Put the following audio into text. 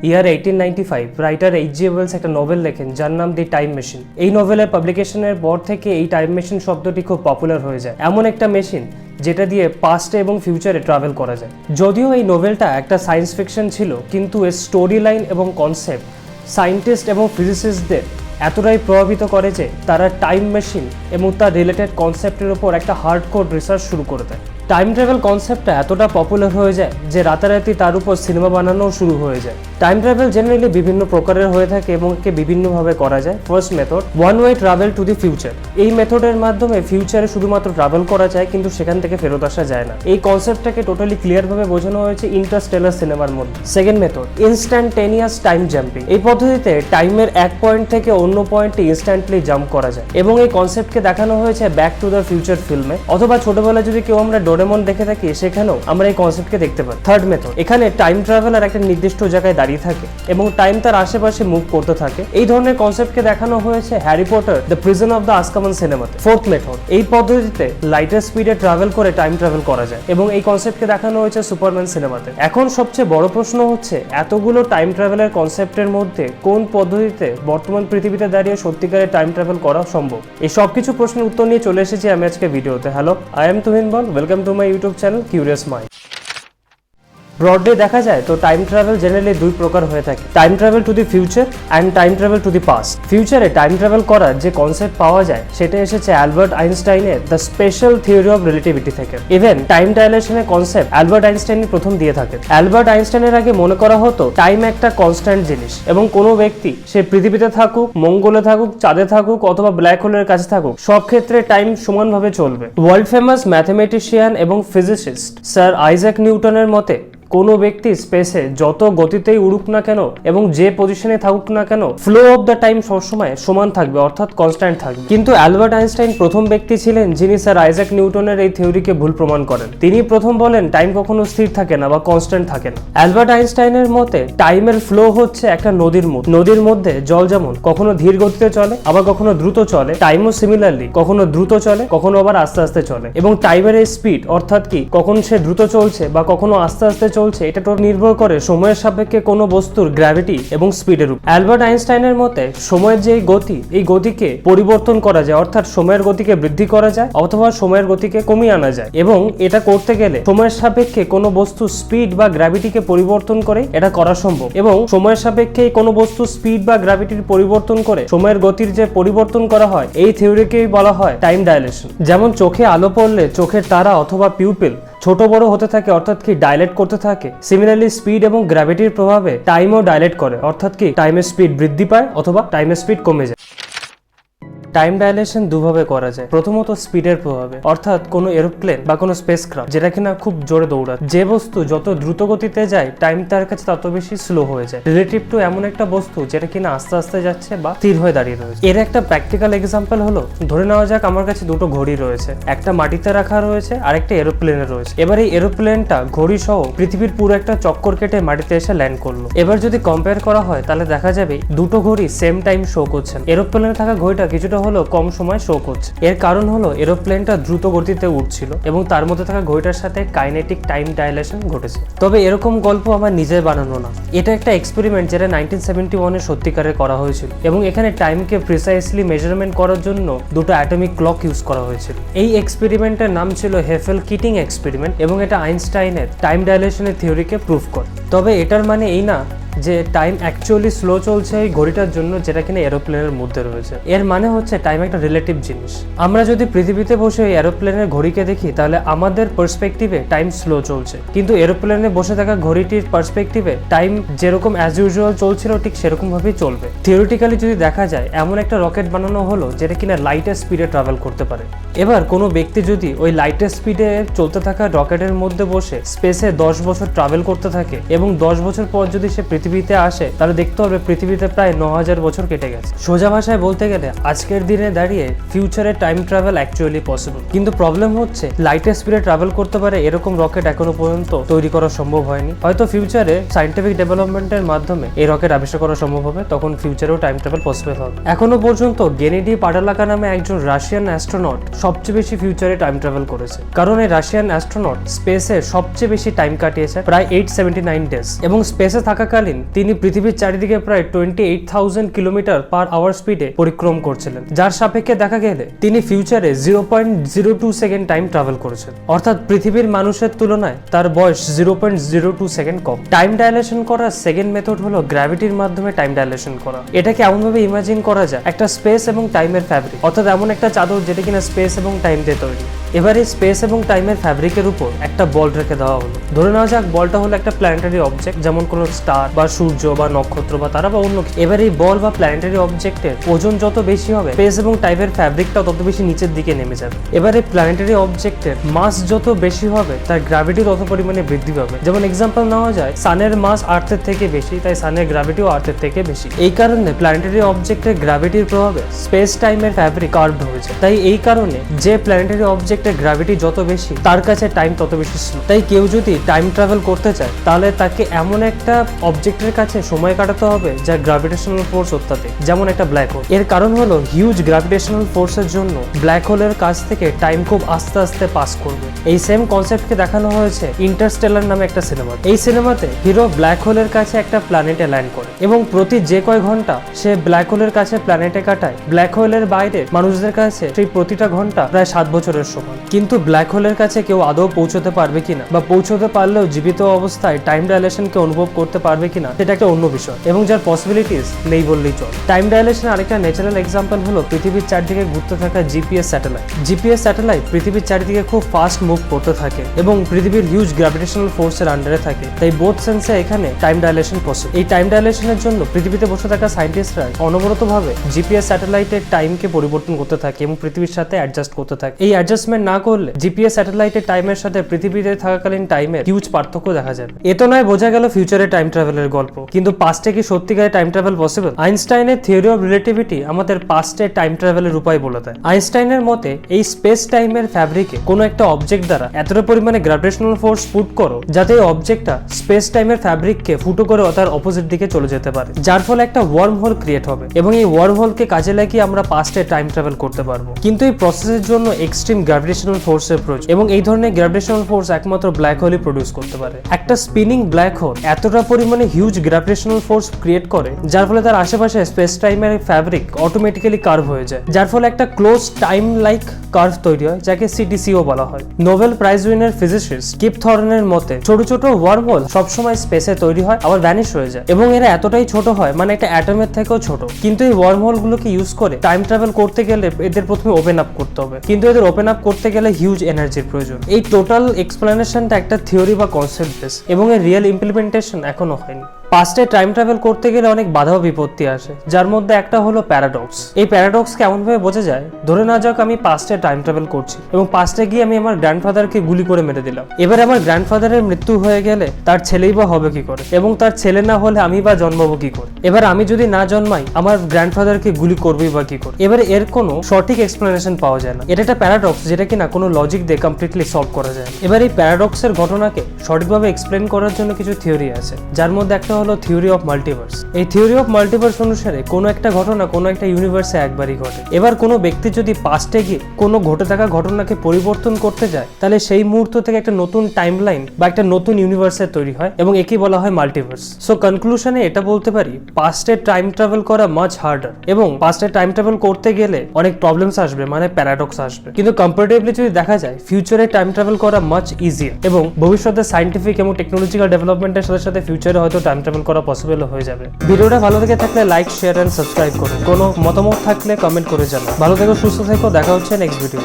ইয়ার 1895 writer এইচ.জি. Wales একটা novel লেখেন যার নাম দি টাইম মেশিন। এই নোভেলের পাবলিকেশনের পর থেকে এই টাইম মেশিন শব্দটি খুব পপুলার হয়ে যায়। এমন একটা মেশিন যেটা দিয়ে পাস্টে এবং ফিউচারে ট্রাভেল করা যায়। যদিও এই নোভেলটা একটা সায়েন্স ফিকশন ছিল, কিন্তু এর স্টোরি লাইন এবং কনসেপ্ট সায়েন্টিস্ট এবং ফিজিসিস্টদের এতটাই প্রভাবিত করে যে তারা টাইম মেশিন এবং তার রিলেটেড কনসেপ্টের উপর একটা হার্ডকোর রিসার্চ শুরু করে দেয়। টাইম ট্রাভেল কনসেপ্টটা এতটা পপুলার হয়ে যায় যে রাতারাতি তার উপর সিনেমা বানানোও শুরু হয়ে যায়। টাইম ট্রাভেল জেনারেলি বিভিন্ন প্রকারের হয়ে থাকে এবং একে বিভিন্নভাবে করা যায়। First method, one way travel to the future. এই মেথডের মাধ্যমে ফিউচারে শুধুমাত্র ট্রাভেল করা যায়, কিন্তু সেখান থেকে ফেরত আসা যায় না। এই কনসেপ্টটাকে টোটালি ক্লিয়ারভাবে বোঝানো হয়েছে ইন্টারস্টেলার সিনেমার মধ্যে। Second method, instantaneous time jumping. এই পদ্ধতিতে টাইমের এক পয়েন্ট থেকে অন্য পয়েন্টে ইনস্ট্যান্টলি জাম্প করা যায় এবং এই কনসেপ্টকে দেখানো হয়েছে ব্যাক টু দ্য ফিউচার ফিল্মে, অথবা ছোটবেলায় যদি কেউ আমরা ডোরেমন দেখে থাকি সেখানেও আমরা এই কনসেপ্টকে দেখতে পাই। থার্ড মেথড, এখানে টাইম ট্রাভেলার একটা নির্দিষ্ট জায়গায় দাঁড়িয়ে থাকে এবং টাইম তার আশেপাশে মুভ করতে থাকে। এই ধরনের কনসেপ্টকে দেখানো হয়েছে Harry Potter the Prisoner of দ্য আজকাবান সিনেমাতে। ফোর্থ মেথড, এই পদ্ধতিতে লাইটের স্পিডে ট্রাভেল করে টাইম ট্রাভেল করা যায় এবং এই কনসেপ্টকে দেখানো হয়েছে সুপারম্যান সিনেমাতে। এখন সবচেয়ে বড় প্রশ্ন হচ্ছে, এতগুলো টাইম ট্রাভেলের কনসেপ্টের মধ্যে কোন পদ্ধতিতে বর্তমান পৃথিবীতে দাঁড়িয়ে সত্যিকারের টাইম ট্রাভেল করা সম্ভব? এই সবকিছু প্রশ্নের উত্তর নিয়ে চলে এসেছি আমি আজকে ভিডিওতে। Hello, I am Tuhin ball, welcome to my YouTube channel curious mind. Broadly দেখা যায় তো টাইম ট্রাভেল জেনারেলি দুই প্রকার হয়ে থাকে, time travel to the future and time travel to the past. ফিউচারে টাইম ট্রাভেল করার যে কনসেপ্ট পাওয়া যায় সেটা এসেছে অ্যালবার্ট আইনস্টাইনের the special theory of relativity থেকে। ইভেন টাইম ডাইলেশনের কনসেপ্ট অ্যালবার্ট আইনস্টাইন প্রথম দিয়ে থাকেন। অ্যালবার্ট আইনস্টাইনের আগে মনে করা হতো টাইম একটা কনস্ট্যান্ট জিনিস এবং কোনো ব্যক্তি সে পৃথিবীতে থাকুক, মঙ্গলে থাকুক, চাঁদে থাকুক অথবা ব্ল্যাক হোলের কাছে থাকুক, সব ক্ষেত্রে টাইম সমানভাবে চলবে। ওয়ার্ল্ড ফেমাস ম্যাথমেটিশিয়ান এবং ফিজিসিস্ট স্যার আইজ্যাক নিউটনের মতে কোনো ব্যক্তি স্পেসে যত গতিতেই উড়ুক না কেন এবং যে পজিশনে থাকুক না কেন, ফ্লো অফ দ্য টাইম সবসময় সমান থাকবে, অর্থাৎ কনস্ট্যান্ট থাকবে। কিন্তু অ্যালবার্ট আইনস্টাইন প্রথম ব্যক্তি ছিলেন যিনি স্যার আইজ্যাক নিউটনের এই থিওরিকে ভুল প্রমাণ করেন। তিনি প্রথম বলেন টাইম কখনো স্থির থাকে না বা কনস্ট্যান্ট থাকে না। অ্যালবার্ট আইনস্টাইনের মতে টাইমের ফ্লো হচ্ছে একটা নদীর মতো। নদীর মধ্যে জল যেমন কখনো ধীর গতিতে চলে আবার কখনো দ্রুত চলে, টাইমও সিমিলারলি কখনো দ্রুত চলে কখনো আবার আস্তে আস্তে চলে। এবং টাইমের এই স্পিড, অর্থাৎ কি কখন সে দ্রুত চলছে বা কখনো আস্তে আস্তে চলছে, এটা তো নির্ভর করে সময়ের সাপেক্ষে কোনো বস্তুর গ্র্যাভিটি এবং স্পিডের উপর। অ্যালবার্ট আইনস্টাইনের মতে সময়ের যে গতি, এই গতিকে পরিবর্তন করা যায়, অর্থাৎ সময়ের গতিকে বৃদ্ধি করা যায় অথবা সময়ের গতিকে কমিয়ে আনা যায়। এবং এটা করতে গেলে সময়ের সাপেক্ষে কোনো বস্তু স্পিড বা গ্র্যাভিটিকে পরিবর্তন করে এটা করা সম্ভব। এবং সময়ের সাপেক্ষে কোনো বস্তু স্পিড বা গ্র্যাভিটির পরিবর্তন করে সময়ের গতির যে পরিবর্তন করা হয়, এই থিওরিকেই বলা হয় টাইম ডাইলেশন। যেমন চোখে আলো পড়লে চোখের তারা অথবা পিউপিল ছোট বড় হতে থাকে, অর্থাৎ কি ডাইলেট করতে থাকে। সিমিলারলি স্পিড এবং গ্র্যাভিটির প্রভাবে টাইমও ডাইলেট করে, অর্থাৎ কি টাইমের স্পিড বৃদ্ধি পায় অথবা টাইমের স্পিড কমে যায়। টাইম ডাইলেশন দুভাবে করা যায়। প্রথমত স্পিডের প্রভাবে, অর্থাৎ কোনো এরোপ্লেন বা কোনো স্পেসক্রাফট যেটা কিনা খুব জোরে দৌড়ায়, যে বস্তু যত দ্রুত গতিতে যায় টাইম তার কাছে তত বেশি স্লো হয়ে যায় রিলেটিভ টু এমন একটা বস্তু যেটা কিনা আস্তে আস্তে যাচ্ছে বা স্থির হয়ে দাঁড়িয়ে রয়েছে। এর একটা প্র্যাকটিক্যাল এক্সাম্পল হলো, ধরে নেওয়া যাক আমার কাছে দুটো ঘড়ি রয়েছে, একটা মাটিতে রাখা রয়েছে আর একটা এরোপ্লেনে রয়েছে। এবার এই এরোপ্লেনটা ঘড়ি সহ পৃথিবীর পুরো একটা চক্কর কেটে মাটিতে এসে ল্যান্ড করলো। এবার যদি কম্পেয়ার করা হয় তাহলে দেখা যাবে দুটো ঘড়ি সেম টাইম শো করছে। এরোপ্লেনে থাকা ঘড়িটা কিছুটা হলো কম সময় শো করছে। এর কারণ হলো এরোপ্লেনটা দ্রুত গতিতে উঠছিল এবং তার মধ্যে থাকা ঘড়িটার সাথে কাইনেটিক টাইম ডাইলেশন ঘটেছে। তবে এরকম গল্প আমার নিজের বানানো না, এটা একটা এক্সপেরিমেন্ট যেটা 1971-এ সত্যিকারে করা হয়েছিল এবং এখানে টাইমকে প্রিসাইসলি মেজারমেন্ট করার জন্য দুটো অ্যাটমিক ক্লক ইউজ করা হয়েছিল। এই এক্সপেরিমেন্টের নাম ছিল হেফেল কিটিং এক্সপেরিমেন্ট এবং এটা আইনস্টাইনের টাইম ডাইলেশনের থিওরিকে প্রুফ করে। তবে এটার মানে এই না যে টাইম অ্যাকচুয়ালি স্লো চলছে এই ঘড়িটার জন্য যেটা কিনা এরোপ্লেনের মধ্যে রয়েছে। এর মানে হচ্ছে টাইম একটা রিলেটিভ জিনিস। আমরা যদি পৃথিবীতে বসে ওই এরোপ্লেনের ঘড়িকে দেখি তাহলে আমাদের পার্সপেক্টিভে টাইম স্লো চলছে, কিন্তু এরোপ্লেনে বসে থাকা ঘড়িটির পার্সপেক্টিভে টাইম যেরকম অ্যাজ ইউজুয়াল চলছিল ঠিক সেরকম ভাবেই চলবে। থিওরিটিক্যালি যদি দেখা যায় এমন একটা রকেট বানানো হলো যেটা কিনা লাইটের স্পিডে ট্রাভেল করতে পারে। এবার কোনো ব্যক্তি যদি ওই লাইটের স্পিডে চলতে থাকা রকেটের মধ্যে বসে স্পেসে 10 বছর ট্রাভেল করতে থাকে এবং 10 বছর পর যদি সে পৃথিবীতে আসে তাহলে দেখতে হবে পৃথিবীতে প্রায় 9000 বছর কেটে গেছে। সোজা ভাষায় বলতে গেলে আজকের দিনে দাঁড়িয়ে ফিউচারে টাইম ট্রাভেল অ্যাকচুয়ালি পসিবল, কিন্তু প্রবলেম হচ্ছে লাইটের স্পিডে ট্রাভেল করতে পারে এরকম রকেট এখনো পর্যন্ত তৈরি করা সম্ভব হয়নি। হয়তো ফিউচারে সায়েন্টিফিক ডেভেলপমেন্টের মাধ্যমে এই রকেট আবিষ্কার করা সম্ভব হবে, তখন ফিউচারেও টাইম ট্রাভেল পসিবল হবে। এখনো পর্যন্ত গেনেডি পাডালাকা নামে একজন রাশিয়ান অ্যাস্ট্রোনট সবচেয়ে বেশি ফিউচারে টাইম ট্রাভেল করেছে, কারণ এই রাশিয়ান অ্যাস্ট্রোনট স্পেসে সবচেয়ে বেশি টাইম কাটিয়েছে, প্রায় 879 ডেজ, এবং স্পেসে থাকাকালীন চলাকালীন তিনি পৃথিবীর চারিদিকে প্রায় 28,000 কিলোমিটার পার আওয়ার স্পিডে পরিক্রম করছিলেন, যার সাপেক্ষে দেখা গেলে তিনি ফিউচারে 0.02 সেকেন্ড টাইম ট্রাভেল করেছেন। অর্থাৎ পৃথিবীর মানুষের তুলনায় তার বয়স 0.02 সেকেন্ড কম। টাইম ডাইলেশন করার সেকেন্ড মেথড হলো গ্র্যাভিটির মাধ্যমে টাইম ডাইলেশন করা। এটাকে এমনভাবে ইমাজিন করা যায় একটা স্পেস এবং টাইমের ফ্যাব্রিক, অর্থাৎ এমন একটা চাদর যেটা কিনা স্পেস এবং টাইম দিয়ে তৈরি। এবার এই স্পেস এবং টাইমের ফ্যাব্রিকের উপর একটা বল রেখে দেওয়া হলো। ধরে নেওয়া যাক বলটা হলো একটা প্ল্যানেটারি অবজেক্ট, যেমন কোনো স্টার বা সূর্য বা নক্ষত্র বা তারা বা অন্য কিছু। এবার এই বল বা প্ল্যানেটারি অবজেক্টের ওজন যত বেশি হবে, স্পেস এবং টাইমের ফ্যাব্রিকটা তত বেশি নিচের দিকে নেমে যাবে। এবার এই প্ল্যানেটারি অবজেক্টের মাস যত বেশি হবে, তার গ্র্যাভিটি তত পরিমাণে বৃদ্ধি পাবে। যেমন এক্সাম্পল নেওয়া যায়, সানের মাস আর্থের থেকে বেশি, তাই সানের গ্র্যাভিটিও আর্থের থেকে বেশি। এই কারণে প্ল্যানেটারি অবজেক্টের গ্র্যাভিটির প্রভাবে স্পেস টাইমের ফ্যাব্রিক কার্ভড হয়েছে। তাই এই কারণে যে প্ল্যানেটারি অবজেক্টের গ্র্যাভিটি যত বেশি, তার কাছে টাইম তত বেশি স্লো। তাই কেউ যদি টাইম ট্রাভেল করতে চায়, তাহলে তাকে এমন একটা অবজেক্টের কাছে সময় কাটাতে হবে যার গ্র্যাভিটেশনাল ফোর্স অত্যাধিক, যেমন একটা ব্ল্যাক হোল। এর কারণ হলো হিউজ গ্র্যাভিটেশনাল ফোর্সের জন্য ব্ল্যাক হোলের কাছ থেকে টাইম খুব আস্তে আস্তে পাস করবে। এই সেম কনসেপ্টকে দেখানো হয়েছে ইন্টারস্টেলার নামে একটা সিনেমা। এই সিনেমাতে হিরো ব্ল্যাক হোলের কাছে একটা প্ল্যানেটে ল্যান্ড করে এবং প্রতি যে কয় ঘন্টা সে ব্ল্যাক হোলের কাছে প্ল্যানেটে কাটায়, ব্ল্যাক হোলের বাইরে মানুষদের কাছে সেই প্রতিটা ঘন্টা প্রায় 7 বছরের সমান। কিন্তু ব্ল্যাক হোলের কাছে কেউ আদৌ পৌঁছতে পারবে কিনা, বা পৌঁছতে পারলেও জীবিত অবস্থায় টাইম ডাইলেশনকে অনুভব করতে পারবে কিনা, সেটা একটা অন্য বিষয়, এবং যার পসিবিলিটিস নেই বললেই চলে। টাইম ডাইলেশনের আরেকটা ন্যাচারাল এক্সাম্পল হলো পৃথিবীর চারদিকে ঘুরতে থাকা জিপিএস স্যাটেলাইট। জিপিএস স্যাটেলাইট পৃথিবীর চারিদিকে খুব ফাস্ট মুভ করতে থাকে এবং পৃথিবীর হিউজ গ্র্যাভিটেশনাল ফোর্সের আন্ডারে থাকে। তাই বোথ সেন্সে এখানে টাইম ডাইলেশন পসিবল। এই টাইম ডাইলেশনের জন্য পৃথিবীতে বসে থাকা সায়েন্টিস্টরা অনবরতভাবে জিপিএস স্যাটেলাইটের টাইমকে পরিবর্তন করতে থাকে এবং পৃথিবীর সাথে অ্যাডজাস্ট করতে থাকে। এই অ্যাডজাস্টমেন্ট না করলে জিপিএস স্যাটেলাইটের টাইমের সাথে পৃথিবীতে থাকাকালীন টাইমের হিউজ পার্থক্য দেখা যাবে। এ তো নয় বোঝা গেল ফিউচারে টাইম ট্রাভেলের গল্প, কিন্তু পাস্টে কি সত্যিকারে টাইম ট্রাভেল পসিবল? আইনস্টাইনের থিওরি অফ রিলেটিভিটি আমাদের পাস্টে টাইম ট্রাভেলের উপায় বলে দেয়। আইনস্টাইনের মতে এই স্পেস টাইমের ফ্যাব্রিকে কোনো একটা অবজেক্ট দ্বারা এতটা পরিমাণে গ্র্যাভিটেশনাল ফোর্স পুট করো যাতে এই অবজেক্টটা স্পেস টাইমের ফ্যাব্রিককে ফুটো করে তার অপোজিট দিকে চলে যেতে পারে, যার ফলে একটা ওয়ার্ম হোল ক্রিয়েট হবে এবং এই ওয়ার্ম হোলকে কাজে লাগিয়ে আমরা পাস্টে টাইম ট্রাভেল করতে পারবো। কিন্তু এই প্রসেসের জন্য এক্সট্রিম গ্র্যাভিটেশনাল ফোর্সের প্রয়োজন এবং এই ধরনের গ্র্যাভিটেশনাল ফোর্স একমাত্র ব্ল্যাক হোলই প্রডিউস করতে পারে। একটা স্পিনিং ব্ল্যাক হোল এতটা পরিমাণে হিউজ গ্র্যাভিটেশনাল ফোর্স ক্রিয়েট করে যার ফলে তার আশেপাশে স্পেস টাইমের ফ্যাব্রিক অটোমেটিক্যালি কার্ভ হয়ে যায়, যার ফলে একটা ক্লোজ টাইম লাইক কার্ভ তৈরি হয়, যাকে সিটিসিও বলা হয়। Nobel prize winner physicist Kip থর্নের মতে ছোট ছোট ওয়ার্ম হোল সবসময় স্পেসে তৈরি হয় আবার ভ্যানিশ হয়ে যায় এবং এরা এতটাই ছোট হয় মানে একটা অ্যাটমের থেকেও ছোট। কিন্তু এই ওয়ার্ম হোল গুলোকে ইউজ করে টাইম ট্রাভেল করতে গেলে এদের প্রথমে ওপেন আপ করতে হবে, কিন্তু এদের ওপেন আপ করতে গেলে হিউজ এনার্জির প্রয়োজন। এই টোটাল এক্সপ্লেনেশনটা একটা থিওরি বা কনসেপ্ট বেস এবং এর রিয়েল ইমপ্লিমেন্টেশন এখনো হয়নি। পাস্টে টাইম ট্রাভেল করতে গেলে অনেক বাধা বিপত্তি আসে, যার মধ্যে একটা হলো প্যারাডক্স। এই প্যারাডক্স কেমন ভাবে বোঝা যায়? ধরে না যাক আমি পাস্টে টাইম ট্রাভেল করছি এবং পাস্টে গিয়ে আমি আমার গ্র্যান্ডফাদারকে গুলি করে মেরে দিলাম। এবার আমার গ্র্যান্ডফাদারের মৃত্যু হয়ে গেলে তার ছেলেই বা হবে কি করে, এবং তার ছেলে না হলে আমি বা জন্মাবো কি করে? এবার আমি যদি না জন্মাই আমার গ্র্যান্ডফাদারকে গুলি করবেই বা কি করে? এবারে এর কোনো সঠিক এক্সপ্লেনেশন পাওয়া যায় না। এটা একটা প্যারাডক্স যেটা কিনা কোনো লজিক দিয়ে কমপ্লিটলি সলভ করা যায়। এবার এই প্যারাডক্সের ঘটনাকে সঠিকভাবে এক্সপ্লেন করার জন্য কিছু থিওরি আছে, যার মধ্যে একটা হলো থিওরি অফ মাল্টিভার্স। এই থিওরি অফ মাল্টিভার্স অনুসারে কোনো একটা ঘটনা কোনো একটা ইউনিভার্সে একবারই ঘটে। এবার কোনো ব্যক্তি যদি পাস্টে গিয়ে কোনো ঘটে থাকা ঘটনাকে পরিবর্তন করতে যায়, তাহলে সেই মুহূর্ত থেকে একটা নতুন টাইমলাইন বা একটা নতুন ইউনিভার্সের তৈরি হয় এবং একে বলা হয় মাল্টিভার্স। সো কনক্লুশনে এটা বলতে পারি পাস্টে টাইম ট্রাভেল করা মাচ হার্ডার এবং পাস্টে টাইম ট্রাভেল করতে গেলে অনেক প্রবলেমস আসবে, মানে প্যারাডক্স আসবে। কিন্তু কম্পারেটিভলি যদি দেখা যায় ফিউচারে টাইম ট্রাভেল করা মাচ ইজিয়ার এবং ভবিষ্যতে সায়েন্টিফিক এবং টেকনোলজিক্যাল ডেভেলপমেন্টের সাথে সাথে ফিউচারে হয়তো টাইম ট্রাভেল করা পসিবল হয়ে যাবে। ভিডিওটা ভালো লেগে থাকলে লাইক, শেয়ার এন্ড সাবস্ক্রাইব করুন। কোনো মতামত থাকলে কমেন্ট করে জানান। ভালো থেকো, সুস্থ থেকো, দেখা হচ্ছে নেক্সট ভিডিও।